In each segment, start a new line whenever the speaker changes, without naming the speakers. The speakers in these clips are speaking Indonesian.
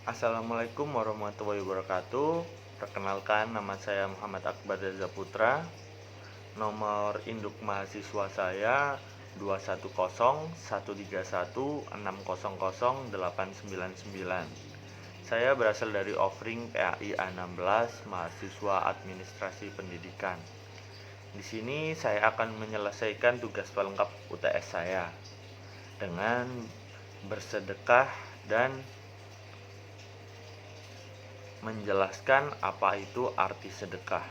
Assalamualaikum warahmatullahi wabarakatuh. Perkenalkan, nama saya Muhammad Akbar Reza Putra. Nomor induk mahasiswa saya 2101316008999. Saya berasal dari Offering PAI A16, mahasiswa Administrasi Pendidikan. Di sini saya akan menyelesaikan tugas pelengkap UTS saya dengan bersedekah dan menjelaskan apa itu arti sedekah.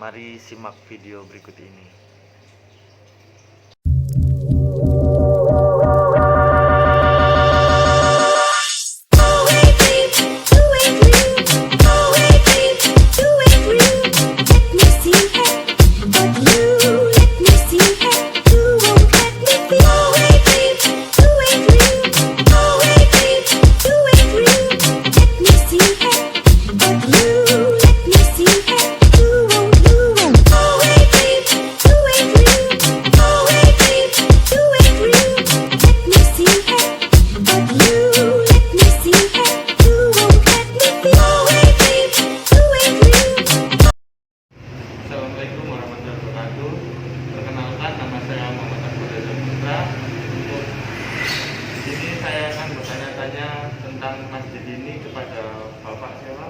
Mari simak video berikut ini. Assalamualaikum warahmatullahi wabarakatuh. Perkenalkan, nama saya Muhammad Akbar Reza Putra. Di sini saya akan bertanya-tanya tentang masjid ini kepada Bapak siapa?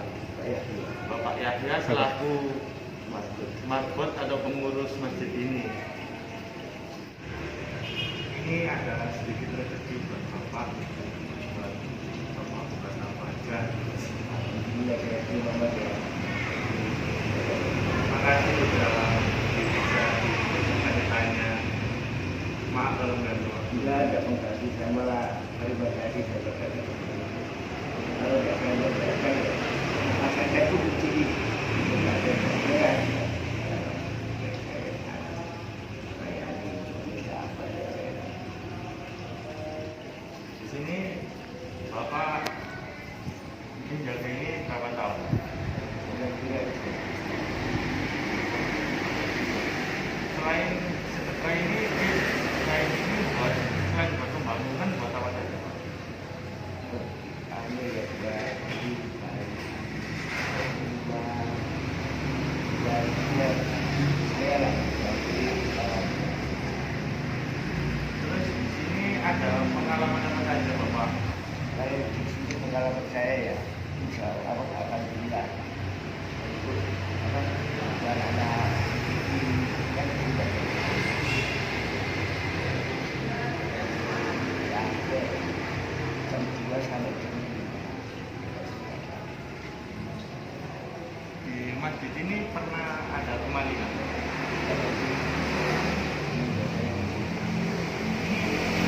Bapak Yahya selaku marbot atau pengurus masjid ini. Ini ada sedikit rezeki buat Bapak, buat Bapak bukan apa aja. Terima kasih sudah bisa ditanya. Maaf kalau nggak jawab.
Ada pengganti saya malah terima kasih kalau nggak saya saya itu kunci
Di sini Bapak tinggal ini berapa tahun? Selain sedekah ini, selain buat pembangunan, buat apa saja? Terus di sini ada pengalaman apa saja Bapak?
Saya di sini pengalaman saya ya, insya Allah alhamdulillah. Anak-anak kan juga jam 2 sampai jam 5.
Di masjid ini pernah ada kemalingan?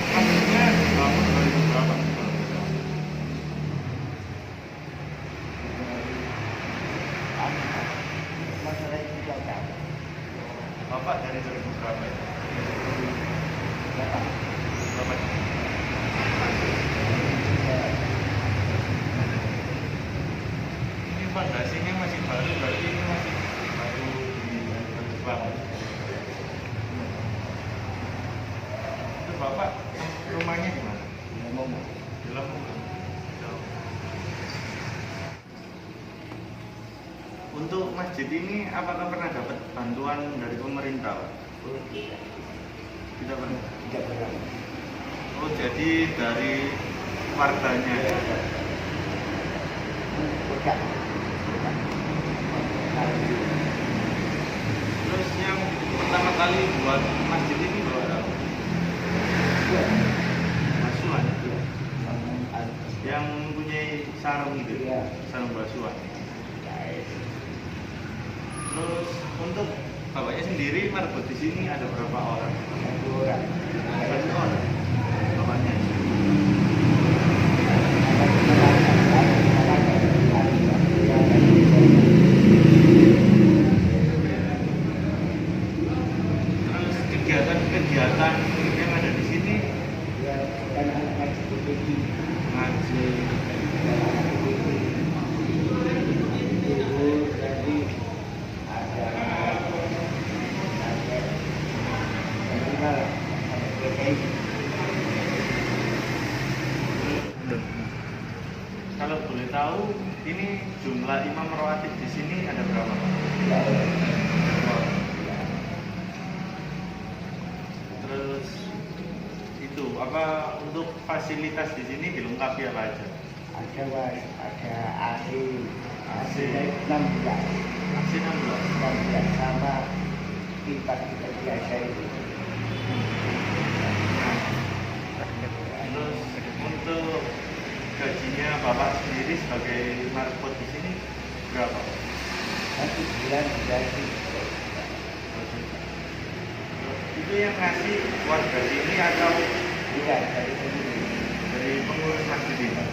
Masjidnya dibangun 2000 berapa?
Masalah itu tidak tahu.
Bapak dari 2000 berapa ya?
Berapa?
Bapak ini fondasinya masih baru, berarti ini masih baru dibangun. Terus Bapak rumahnya di mana? Di Lamongan. Untuk masjid ini apakah pernah dapat bantuan dari pemerintah, Pak? Tidak pernah.
Tidak pernah.
Oh, jadi dari warganya.
Bukan.
Terus yang pertama kali buat masjid ini bawa apa? Basuhan. Yang mempunyai sarung itu,
Iya.
sarung basuhan. Terus untuk bapaknya sendiri marbot di sini ada berapa orang?
Satu orang.
Satu orang. Bapaknya. Terus kegiatan-kegiatan yang ada di sini ngaji. Kalau boleh tahu, ini jumlah imam rawatib di sini ada berapa, Pak? Terus itu apa untuk fasilitas di sini dilengkapi apa aja?
Ada mas, ada AC, AC
AC.
16,
AC 16.
16 sama kipas kita biasa itu.
Terus untuk gajinya Bapak sendiri sebagai marbot di sini berapa?
Satu bulan gaji.
Itu yang ngasih warga sini atau
Iya, dari sini.
dari pengurus masjid ini?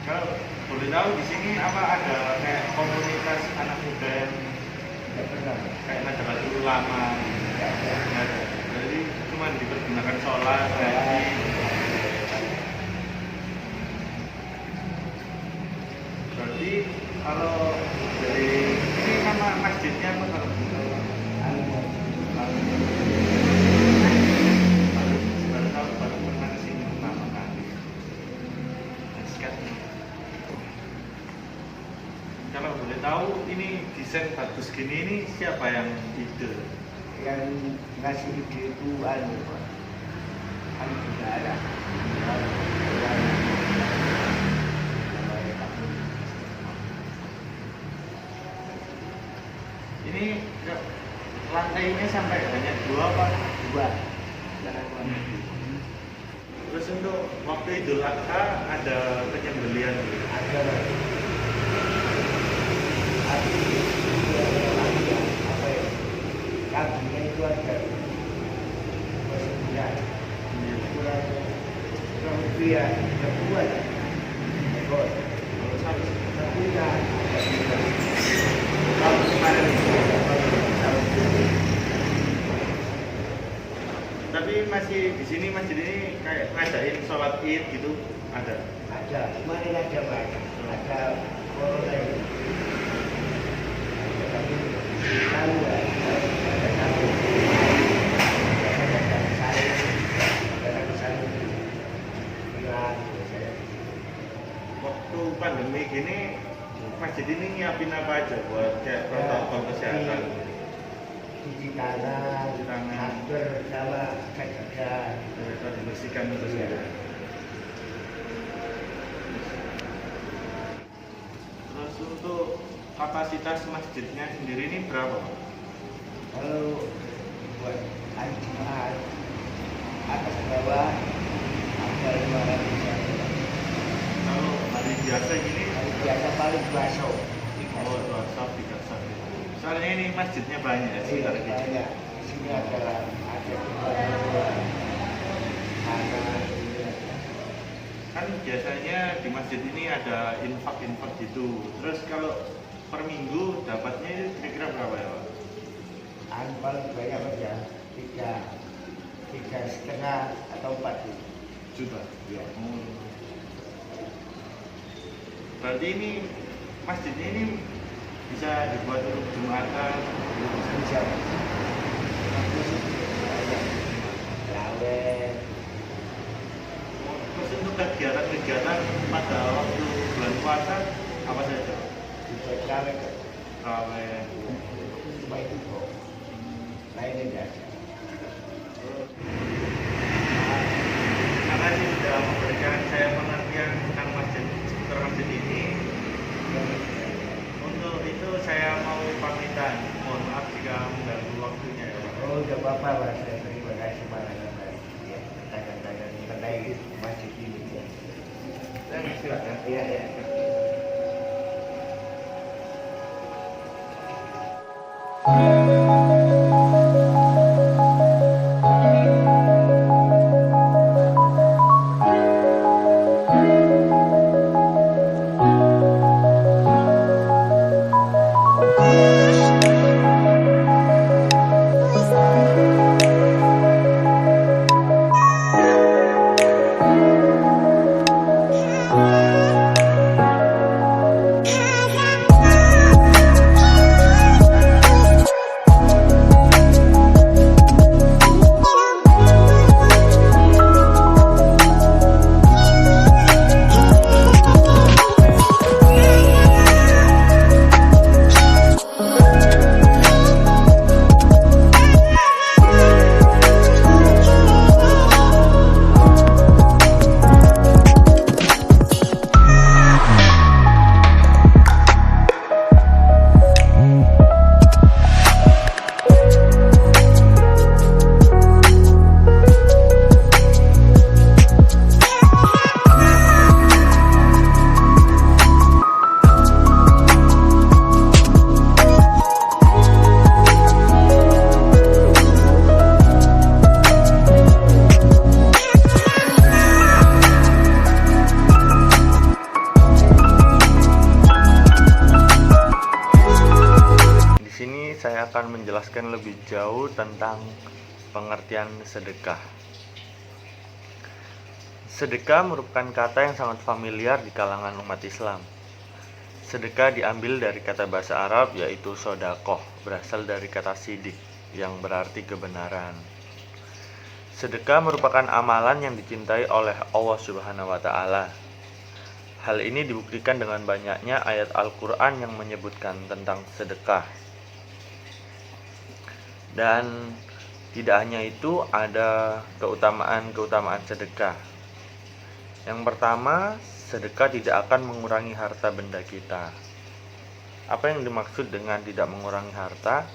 Kalau boleh tahu di sini apa ada kayak komunitas anak muda yang
Tidak pernah.
kayak Nahdlatul Ulama?
Tidak ada.
Nggak ada. Jadi cuma dipergunakan sholat, gaji. Berarti kalau dari ini nama masjidnya apa kalau baru tahu baru pernah kesini pertama kali. Sekat. Kalau boleh tahu ini desain bagus gini ini siapa yang ide?
Yang ngasih ide itu Saudara.
Ini lantainya sampai hanya 2 Pak.
Dua.
Terus untuk waktu Idul Adha ada penyembelihan gitu.
Ada. Apa ya? Kambingnya itu ada. Sebulan. Kurang lebih ya 3 bulan. Ekor. Tapi ya tahun kemarin
Tapi masih di sini masjid ini kayak ngadain sholat Id gitu ada.
ada, kemarin ada Pak, ada corona ini. Tapi tahu ya, ada tahu. Ada saya.
Waktu pandemi gini masjid ini nyiapin apa aja buat kayak protokol kesehatan?
Cuci tangan,
Cuci tangan.
masker sama jaga.
Mereka dibersihkan terus
Iya.
ya. Terus untuk kapasitas masjidnya sendiri ini berapa, Pak?
Kalau buat hari Jumat atas bawah ada 500.
Kalau hari biasa gini,
Hari biasa paling baso.
oh 2 saf, 3 saf. Soalnya ini masjidnya banyak ya, sekitar gitu.
Banyak. Di sini ada
Kan biasanya di masjid ini ada infak-infak gitu. Terus kalau per minggu dapatnya kira-kira berapa ya, Pak?
paling banyak aja 3,5 atau 4
Juta.
ya.
Berarti ini masjidnya ini bisa dibuat untuk Jumatan,
Bisa. Lawe,
terus untuk kegiatan-kegiatan pada waktu bulan puasa apa saja?
bisa cawe,
Raweh.
cuma itu kok. Lainnya tidak ada.
Terima kasih sudah memberikan saya pengertian tentang masjid seputar masjid ini. Untuk itu saya mau pamitan. Mohon maaf jika mengganggu waktunya ya, Pak.
Oh, tidak apa-apa, Mas. Terima kasih banyak. Ya, tanya-tanya mengenai masjid ini. Ya.
Silakan.
Iya, iya.
menjelaskan lebih jauh tentang pengertian sedekah. Sedekah merupakan kata yang sangat familiar di kalangan umat Islam. Sedekah diambil dari kata bahasa Arab yaitu sodakoh, berasal dari kata sidik yang berarti kebenaran. Sedekah merupakan amalan yang dicintai oleh Allah Subhanahu wa Ta'ala. Hal ini dibuktikan dengan banyaknya ayat Al-Quran yang menyebutkan tentang sedekah. Dan tidak hanya itu, ada keutamaan-keutamaan sedekah. Yang pertama, sedekah tidak akan mengurangi harta benda kita. Apa yang dimaksud dengan tidak mengurangi harta?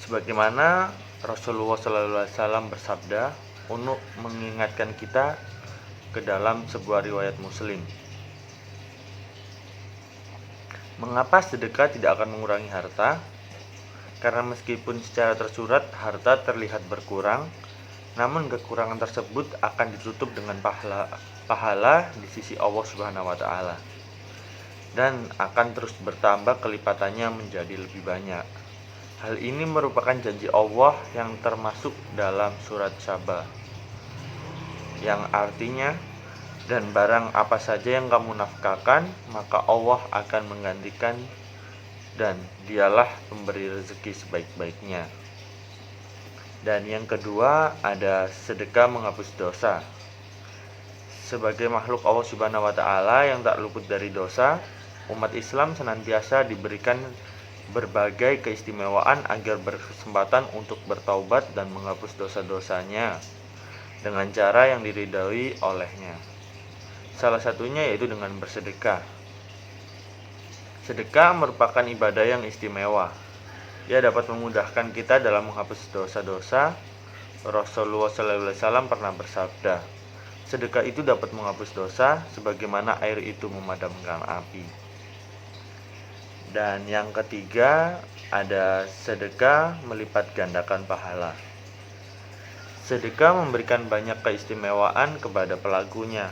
Sebagaimana Rasulullah SAW bersabda untuk mengingatkan kita ke dalam sebuah riwayat Muslim. Mengapa sedekah tidak akan mengurangi harta? Karena meskipun secara tersurat harta terlihat berkurang, namun kekurangan tersebut akan ditutup dengan pahala di sisi Allah Subhanahu wa Ta'ala, dan akan terus bertambah kelipatannya menjadi lebih banyak. Hal ini merupakan janji Allah yang termasuk dalam surat Saba, yang artinya, dan barang apa saja yang kamu nafkahkan, maka Allah akan menggantikan, dan dialah pemberi rezeki sebaik-baiknya. Dan yang kedua, ada sedekah menghapus dosa. Sebagai makhluk Allah Subhanahu wa Ta'ala yang tak luput dari dosa, umat Islam senantiasa diberikan berbagai keistimewaan agar berkesempatan untuk bertaubat dan menghapus dosa-dosanya dengan cara yang diridhoi olehnya. Salah satunya yaitu dengan bersedekah. Sedekah merupakan ibadah yang istimewa. Ia dapat memudahkan kita dalam menghapus dosa-dosa. Rasulullah SAW pernah bersabda, sedekah itu dapat menghapus dosa sebagaimana air itu memadamkan api. Dan yang ketiga, ada sedekah melipat gandakan pahala. Sedekah memberikan banyak keistimewaan kepada pelakunya.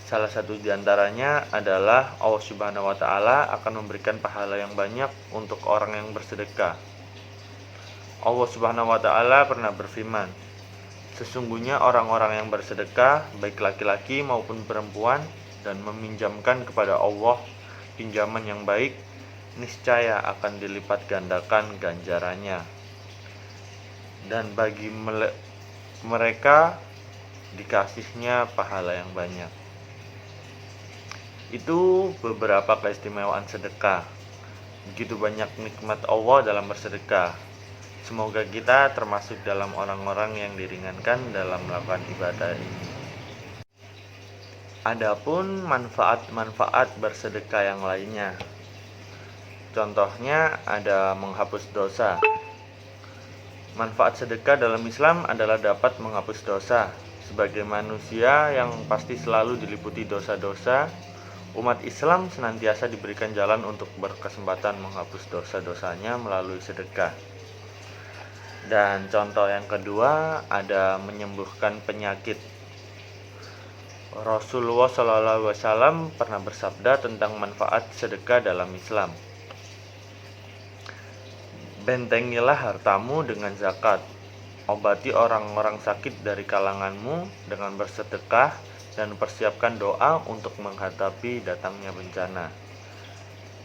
Salah satu di antaranya adalah Allah Subhanahu wa Ta'ala akan memberikan pahala yang banyak untuk orang yang bersedekah. Allah Subhanahu wa Ta'ala pernah berfirman, sesungguhnya orang-orang yang bersedekah, baik laki-laki maupun perempuan, dan meminjamkan kepada Allah pinjaman yang baik, niscaya akan dilipat gandakan ganjarannya. Dan bagi mereka dikasihnya pahala yang banyak. Itu beberapa keistimewaan sedekah. Begitu banyak nikmat Allah dalam bersedekah. Semoga kita termasuk dalam orang-orang yang diringankan dalam melakukan ibadah ini. Adapun manfaat-manfaat bersedekah yang lainnya. Contohnya ada menghapus dosa. Manfaat sedekah dalam Islam adalah dapat menghapus dosa. Sebagai manusia yang pasti selalu diliputi dosa-dosa, umat Islam senantiasa diberikan jalan untuk berkesempatan menghapus dosa-dosanya melalui sedekah. Dan contoh yang kedua ada menyembuhkan penyakit. Rasulullah SAW pernah bersabda tentang manfaat sedekah dalam Islam. Bentengilah hartamu dengan zakat. Obati orang-orang sakit dari kalanganmu dengan bersedekah, dan persiapkan doa untuk menghadapi datangnya bencana.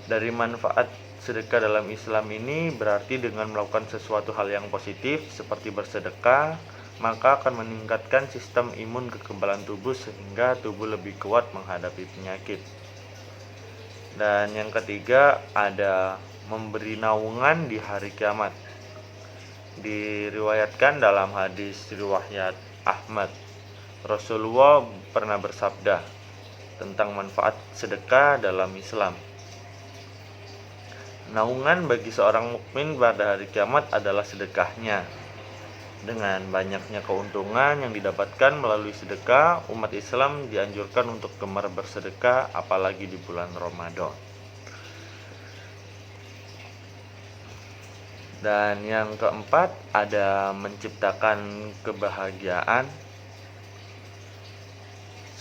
Dari manfaat sedekah dalam Islam ini berarti dengan melakukan sesuatu hal yang positif seperti bersedekah, maka akan meningkatkan sistem imun kekebalan tubuh sehingga tubuh lebih kuat menghadapi penyakit. Dan yang ketiga ada memberi naungan di hari kiamat. Diriwayatkan dalam hadis riwayat Ahmad, Rasulullah pernah bersabda tentang manfaat sedekah dalam Islam. Naungan bagi seorang mukmin pada hari kiamat adalah sedekahnya. Dengan banyaknya keuntungan yang didapatkan melalui sedekah, umat Islam dianjurkan untuk gemar bersedekah apalagi di bulan Ramadan. Dan yang keempat ada menciptakan kebahagiaan.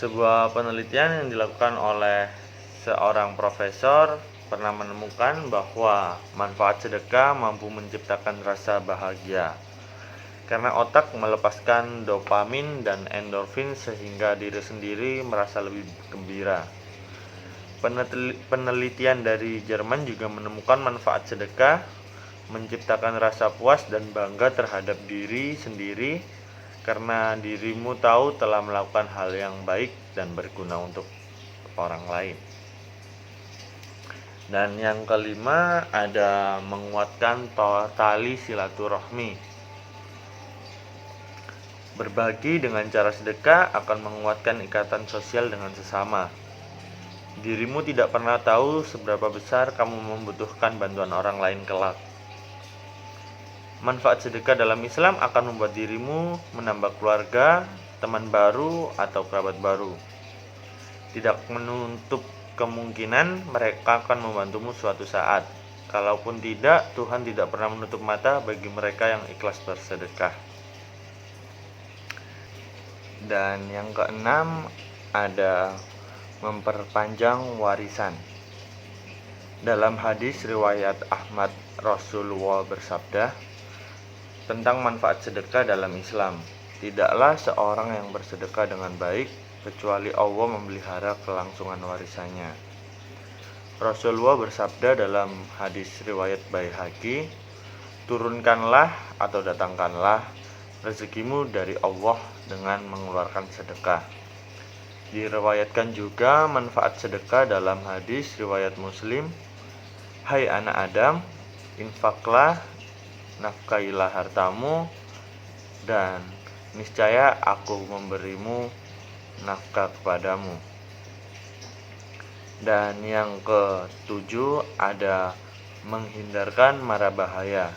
Sebuah penelitian yang dilakukan oleh seorang profesor pernah menemukan bahwa manfaat sedekah mampu menciptakan rasa bahagia karena otak melepaskan dopamin dan endorfin sehingga diri sendiri merasa lebih gembira. Penelitian dari Jerman juga menemukan manfaat sedekah menciptakan rasa puas dan bangga terhadap diri sendiri karena dirimu tahu telah melakukan hal yang baik dan berguna untuk orang lain. Dan yang kelima ada menguatkan tali silaturahmi. Berbagi dengan cara sedekah akan menguatkan ikatan sosial dengan sesama. Dirimu tidak pernah tahu seberapa besar kamu membutuhkan bantuan orang lain kelak. Manfaat sedekah dalam Islam akan membuat dirimu menambah keluarga, teman baru, atau kerabat baru. Tidak menutup kemungkinan mereka akan membantumu suatu saat. Kalaupun tidak, Tuhan tidak pernah menutup mata bagi mereka yang ikhlas bersedekah. Dan yang keenam ada memperpanjang warisan. Dalam hadis riwayat Ahmad, Rasulullah bersabda tentang manfaat sedekah dalam Islam, tidaklah seorang yang bersedekah dengan baik kecuali Allah memelihara kelangsungan warisannya. Rasulullah bersabda dalam hadis riwayat Baihaqi, turunkanlah atau datangkanlah rezekimu dari Allah dengan mengeluarkan sedekah. Diriwayatkan juga manfaat sedekah dalam hadis riwayat Muslim, hai anak Adam, infaklah, nafkailah hartamu, dan niscaya aku memberimu nafkah kepadamu. Dan yang ketujuh ada menghindarkan mara bahaya.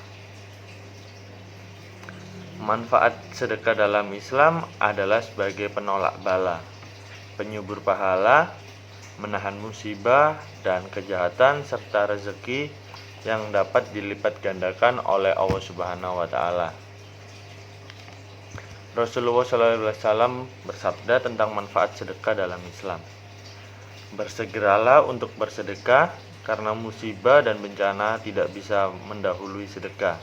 Manfaat sedekah dalam Islam adalah sebagai penolak bala, penyubur pahala, menahan musibah dan kejahatan, serta rezeki yang dapat dilipat gandakan oleh Allah Subhanahu wa Ta'ala. Rasulullah SAW bersabda tentang manfaat sedekah dalam Islam. Bersegeralah untuk bersedekah karena musibah dan bencana tidak bisa mendahului sedekah.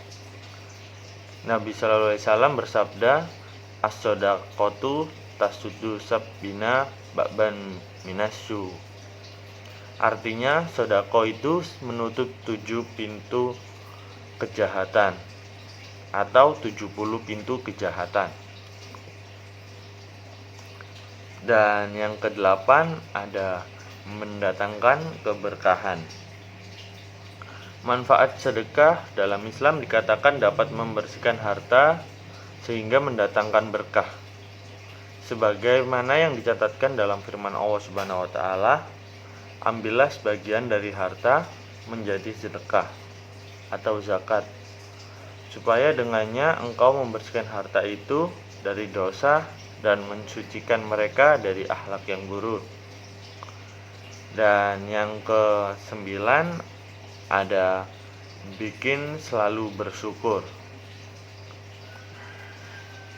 Nabi SAW bersabda, as-sodaqatu tasuddu sabbina ba'ban minasyu. Artinya, sedekah itu menutup 7 pintu kejahatan atau 70 pintu kejahatan. Dan yang kedelapan ada mendatangkan keberkahan. Manfaat sedekah dalam Islam dikatakan dapat membersihkan harta sehingga mendatangkan berkah. Sebagaimana yang dicatatkan dalam firman Allah Subhanahu wa Ta'ala, ambillah sebagian dari harta menjadi sedekah atau zakat, supaya dengannya engkau membersihkan harta itu dari dosa dan mensucikan mereka dari akhlak yang buruk. Dan yang ke-9 ada bikin selalu bersyukur.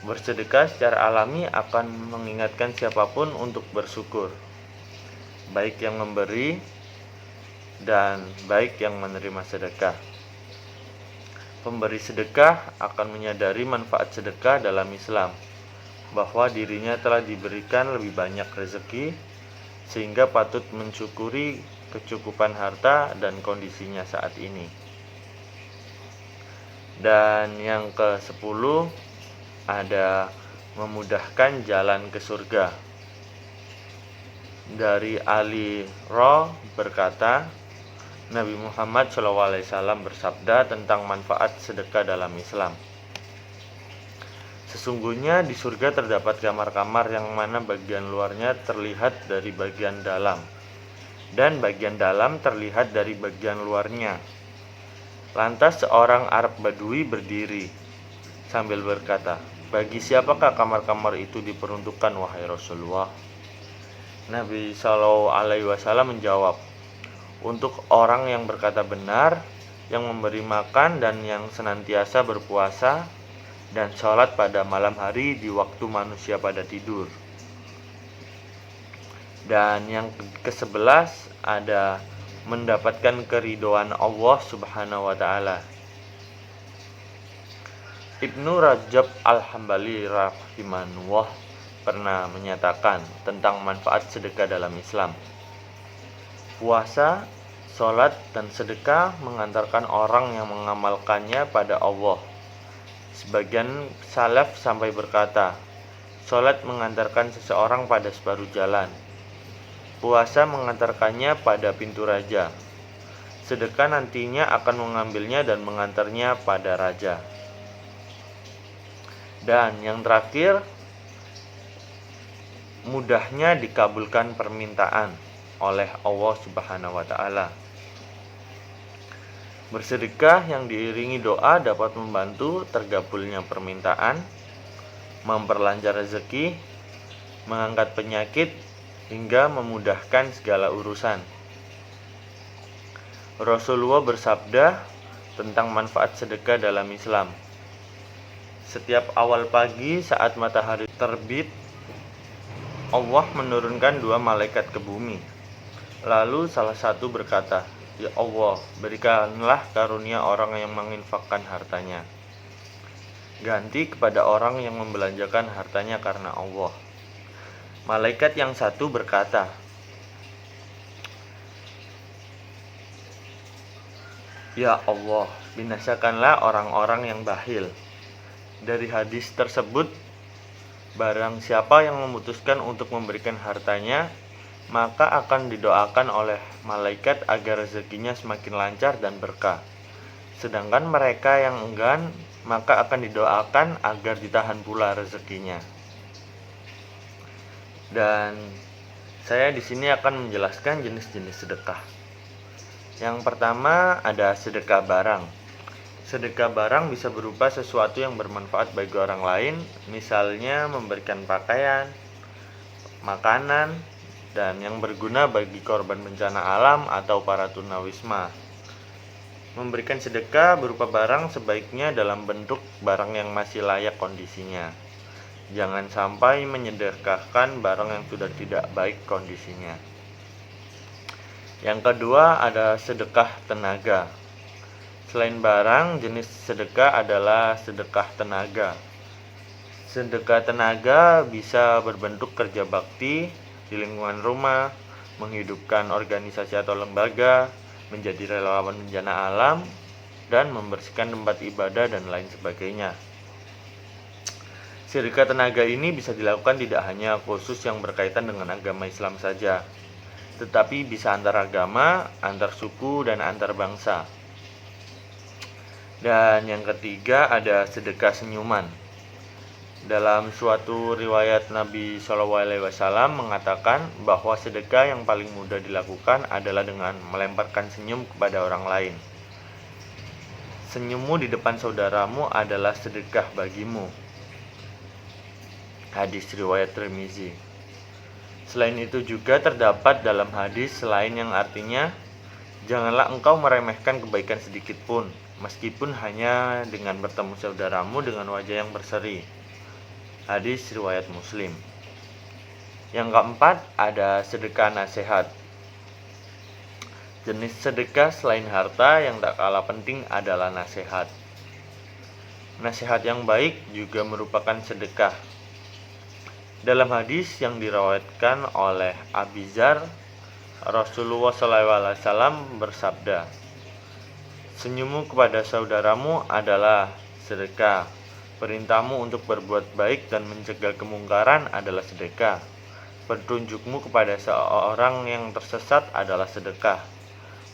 Bersedekah secara alami akan mengingatkan siapapun untuk bersyukur, baik yang memberi dan baik yang menerima sedekah. Pemberi sedekah akan menyadari manfaat sedekah dalam Islam, bahwa dirinya telah diberikan lebih banyak rezeki sehingga patut mensyukuri kecukupan harta dan kondisinya saat ini. Dan yang ke-10 ada memudahkan jalan ke surga. Dari Ali Ra berkata, Nabi Muhammad SAW bersabda tentang manfaat sedekah dalam Islam. Sesungguhnya di surga terdapat kamar-kamar yang mana bagian luarnya terlihat dari bagian dalam, dan bagian dalam terlihat dari bagian luarnya. Lantas seorang Arab Badui berdiri sambil berkata, bagi siapakah kamar-kamar itu diperuntukkan, wahai Rasulullah? Nabi SAW menjawab, untuk orang yang berkata benar, yang memberi makan dan yang senantiasa berpuasa dan sholat pada malam hari di waktu manusia pada tidur. Dan yang ke-11 ada mendapatkan keridhaan Allah Subhanahu wa taala. Ibnu Rajab Al-Hambali rahimahullah pernah menyatakan tentang manfaat sedekah dalam Islam. Puasa, sholat, dan sedekah mengantarkan orang yang mengamalkannya pada Allah. Sebagian salaf sampai berkata, sholat mengantarkan seseorang pada separuh jalan. Puasa mengantarkannya pada pintu raja. Sedekah nantinya akan mengambilnya dan mengantarnya pada raja. Dan yang terakhir, mudahnya dikabulkan permintaan oleh Allah Subhanahu wa taala. Bersedekah yang diiringi doa dapat membantu tergabulnya permintaan, memperlancar rezeki, mengangkat penyakit, hingga memudahkan segala urusan. Rasulullah bersabda tentang manfaat sedekah dalam Islam. Setiap awal pagi saat matahari terbit, Allah menurunkan 2 malaikat ke bumi. Lalu salah satu berkata, "Ya Allah, berikanlah karunia orang yang menginfakkan hartanya. Ganti kepada orang yang membelanjakan hartanya karena Allah." Malaikat yang satu berkata, "Ya Allah, binasakanlah orang-orang yang bakhil." Dari hadis tersebut, barang siapa yang memutuskan untuk memberikan hartanya, maka akan didoakan oleh malaikat agar rezekinya semakin lancar dan berkah. Sedangkan mereka yang enggan, maka akan didoakan agar ditahan pula rezekinya. Dan saya di sini akan menjelaskan jenis-jenis sedekah. Yang pertama ada sedekah barang. Sedekah barang bisa berupa sesuatu yang bermanfaat bagi orang lain, misalnya memberikan pakaian, makanan, dan yang berguna bagi korban bencana alam atau para tunawisma. Memberikan sedekah berupa barang sebaiknya dalam bentuk barang yang masih layak kondisinya. Jangan sampai menyedekahkan barang yang sudah tidak baik kondisinya. Yang kedua ada sedekah tenaga. Selain barang, jenis sedekah adalah sedekah tenaga. Sedekah tenaga bisa berbentuk kerja bakti di lingkungan rumah, menghidupkan organisasi atau lembaga, menjadi relawan bencana alam, dan membersihkan tempat ibadah dan lain sebagainya. Sedekah tenaga ini bisa dilakukan tidak hanya khusus yang berkaitan dengan agama Islam saja, tetapi bisa antar agama, antar suku, dan antar bangsa. Dan yang ketiga ada sedekah senyuman. Dalam suatu riwayat Nabi SAW mengatakan bahwa sedekah yang paling mudah dilakukan adalah dengan melemparkan senyum kepada orang lain. Senyummu di depan saudaramu adalah sedekah bagimu. Hadis riwayat Tirmizi. Selain itu juga terdapat dalam hadis lain yang artinya, janganlah engkau meremehkan kebaikan sedikit pun, meskipun hanya dengan bertemu saudaramu dengan wajah yang berseri. Hadis riwayat Muslim. Yang keempat ada sedekah nasihat. Jenis sedekah selain harta yang tak kalah penting adalah nasihat. Nasihat yang baik juga merupakan sedekah. Dalam hadis yang diriwayatkan oleh Abi Dzar, Rasulullah SAW bersabda, "Senyummu kepada saudaramu adalah sedekah. Perintahmu untuk berbuat baik dan mencegah kemungkaran adalah sedekah. Petunjukmu kepada seorang yang tersesat adalah sedekah.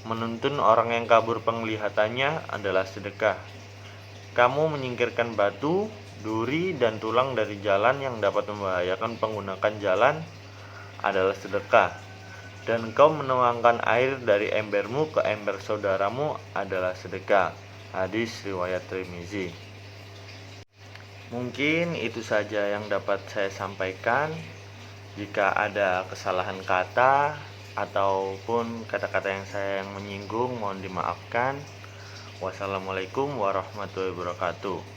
Menuntun orang yang kabur penglihatannya adalah sedekah. Kamu menyingkirkan batu, duri, dan tulang dari jalan yang dapat membahayakan penggunakan jalan adalah sedekah. Dan engkau menuangkan air dari embermu ke ember saudaramu adalah sedekah." Hadis riwayat Tirmizi. Mungkin itu saja yang dapat saya sampaikan. Jika ada kesalahan kata ataupun kata-kata yang saya menyinggung, mohon dimaafkan. Wassalamualaikum warahmatullahi wabarakatuh.